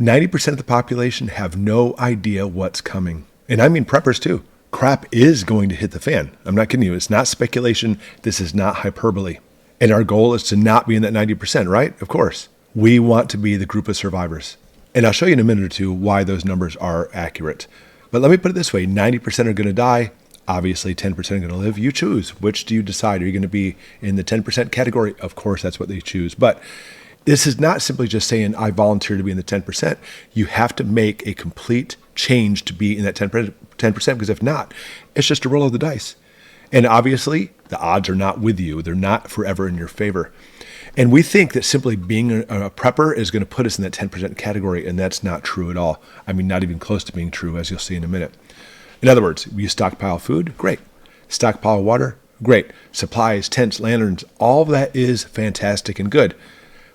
90% of the population have no idea what's coming. And I mean preppers too. Crap is going to hit the fan. I'm not kidding you. It's not speculation. This is not hyperbole. And our goal is to not be in that 90%, right? Of course. We want to be the group of survivors. And I'll show you in a minute or two why those numbers are accurate. But let me put it this way. 90% are going to die. Obviously, 10% are going to live. You choose. Which do you decide? Are you going to be in the 10% category? Of course, that's what they choose. But this is not simply just saying, I volunteer to be in the 10%. You have to make a complete change to be in that 10%, because if not, it's just a roll of the dice. And obviously, the odds are not with you. They're not forever in your favor. And we think that simply being a prepper is going to put us in that 10% category, and that's not true at all. I mean, not even close to being true, as you'll see in a minute. In other words, you stockpile food, great. Stockpile water, great. Supplies, tents, lanterns, all of that is fantastic and good.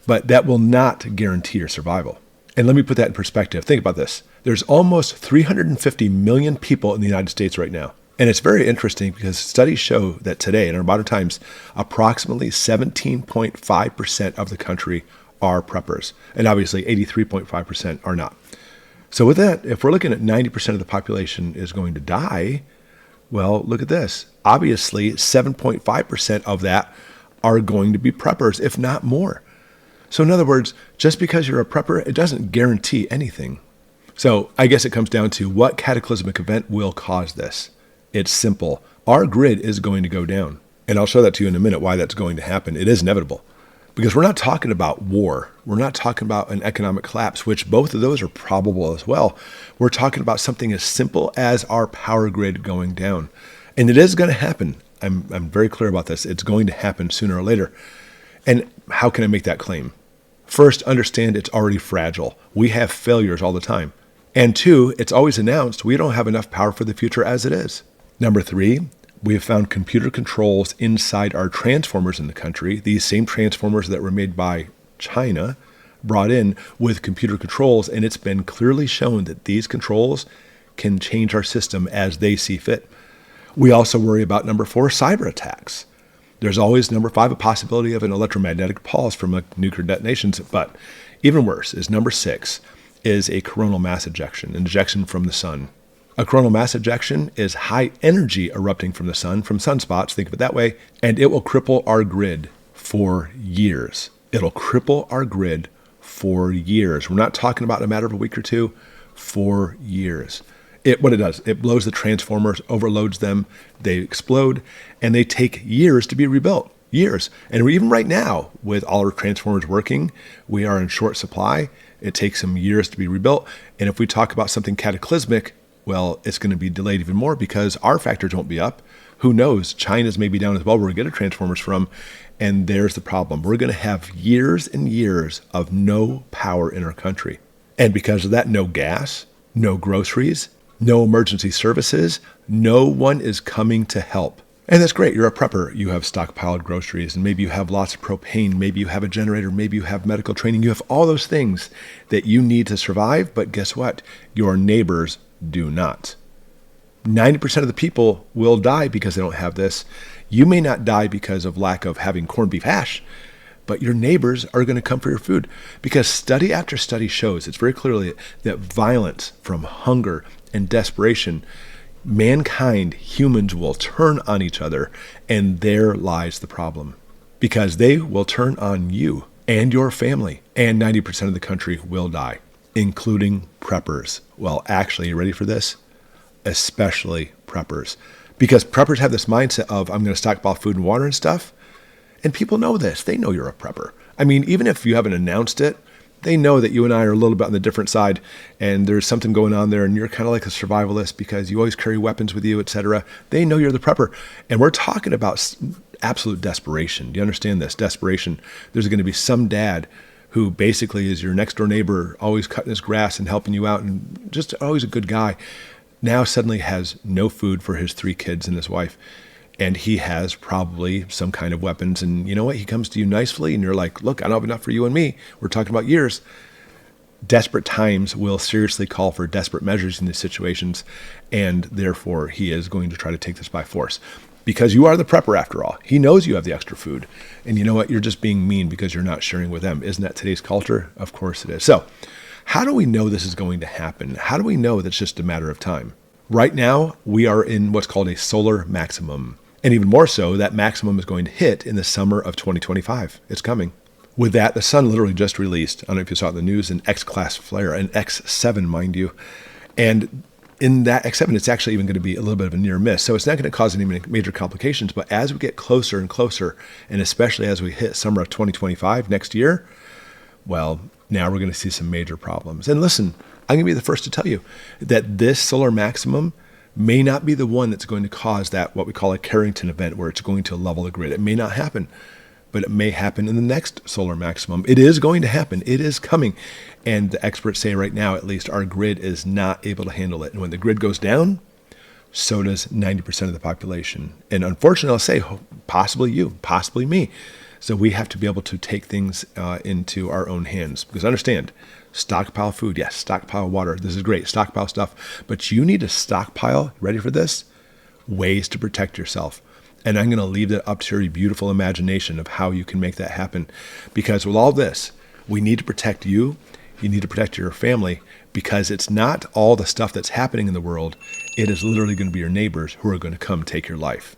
But that will not guarantee your survival. And let me put that in perspective. Think about this. There's almost 350 million people in the United States right now. And it's very interesting because studies show that today, in our modern times, approximately 17.5% of the country are preppers. And obviously 83.5% are not. So with that, if we're looking at 90% of the population is going to die, well, look at this. Obviously, 7.5% of that are going to be preppers, if not more. So in other words, just because you're a prepper, it doesn't guarantee anything. So I guess it comes down to what cataclysmic event will cause this. It's simple. Our grid is going to go down. And I'll show that to you in a minute why that's going to happen. It is inevitable. Because we're not talking about war. We're not talking about an economic collapse, which both of those are probable as well. We're talking about something as simple as our power grid going down. And it is going to happen. I'm very clear about this. It's going to happen sooner or later. And how can I make that claim? First, understand it's already fragile. We have failures all the time. And two, it's always announced we don't have enough power for the future as it is. Number three, we have found computer controls inside our transformers in the country. These same transformers that were made by China brought in with computer controls, and it's been clearly shown that these controls can change our system as they see fit. We also worry about number four, cyber attacks. There's always, number five, a possibility of an electromagnetic pulse from a nuclear detonations. But even worse is number six is a coronal mass ejection, an ejection from the sun. A coronal mass ejection is high energy erupting from the sun, from sunspots, think of it that way, and it will cripple our grid for years. It'll cripple our grid for years. We're not talking about a matter of a week or two, for years. What it does, it blows the transformers, overloads them, they explode, and they take years to be rebuilt. Years. And even right now, with all our transformers working, we are in short supply. It takes some years to be rebuilt. And if we talk about something cataclysmic, well, it's going to be delayed even more because our factors won't be up. Who knows? China's maybe down as well where we get our transformers from. And there's the problem. We're going to have years and years of no power in our country. And because of that, no gas, no groceries, no emergency services, no one is coming to help. And that's great. You're a prepper. You have stockpiled groceries, and maybe you have lots of propane. Maybe you have a generator. Maybe you have medical training. You have all those things that you need to survive. But guess what? Your neighbors do not. 90% of the people will die because they don't have this. You may not die because of lack of having corned beef hash, but your neighbors are going to come for your food. Because study after study shows, it's very clearly that violence from hunger and desperation, mankind, humans will turn on each other, and there lies the problem. Because they will turn on you and your family, and 90% of the country will die, including preppers. Well, actually, you ready for this? Especially preppers. Because preppers have this mindset of, I'm going to stockpile food and water and stuff, and people know this. They know you're a prepper. I mean, even if you haven't announced it, they know that you and I are a little bit on the different side, and there's something going on there, and you're kind of like a survivalist because you always carry weapons with you, etc. They know you're the prepper, and we're talking about absolute desperation. Do you understand this? Desperation. There's going to be some dad who basically is your next door neighbor, always cutting his grass and helping you out, and just always a good guy. Now suddenly has no food for his 3 kids and his wife. And he has probably some kind of weapons. And you know what? He comes to you nicely and you're like, look, I don't have enough for you and me. We're talking about years. Desperate times will seriously call for desperate measures in these situations. And therefore, he is going to try to take this by force. Because you are the prepper after all. He knows you have the extra food. And you know what? You're just being mean because you're not sharing with them. Isn't that today's culture? Of course it is. So How do we know this is going to happen? How do we know that it's just a matter of time? Right now, we are in what's called a solar maximum. And even more so, that maximum is going to hit in the summer of 2025. It's coming. With that, the sun literally just released, I don't know if you saw it in the news, an X-class flare, an X7, mind you. And in that X7, it's actually even going to be a little bit of a near miss. So it's not going to cause any major complications. But as we get closer and closer, and especially as we hit summer of 2025 next year, well, now we're going to see some major problems. And listen, I'm going to be the first to tell you that this solar maximum may not be the one that's going to cause that, what we call a Carrington event, where it's going to level the grid. It may not happen, but it may happen in the next solar maximum. It is going to happen. It is coming. And the experts say right now, at least, our grid is not able to handle it. And when the grid goes down, so does 90% of the population. And unfortunately, I'll say, possibly you, possibly me. So we have to be able to take things into our own hands. Because understand, stockpile food, yes, stockpile water, this is great, stockpile stuff. But you need to stockpile, ready for this? Ways to protect yourself. And I'm going to leave that up to your beautiful imagination of how you can make that happen. Because with all this, we need to protect you. You need to protect your family, because it's not all the stuff that's happening in the world. It is literally going to be your neighbors who are going to come take your life.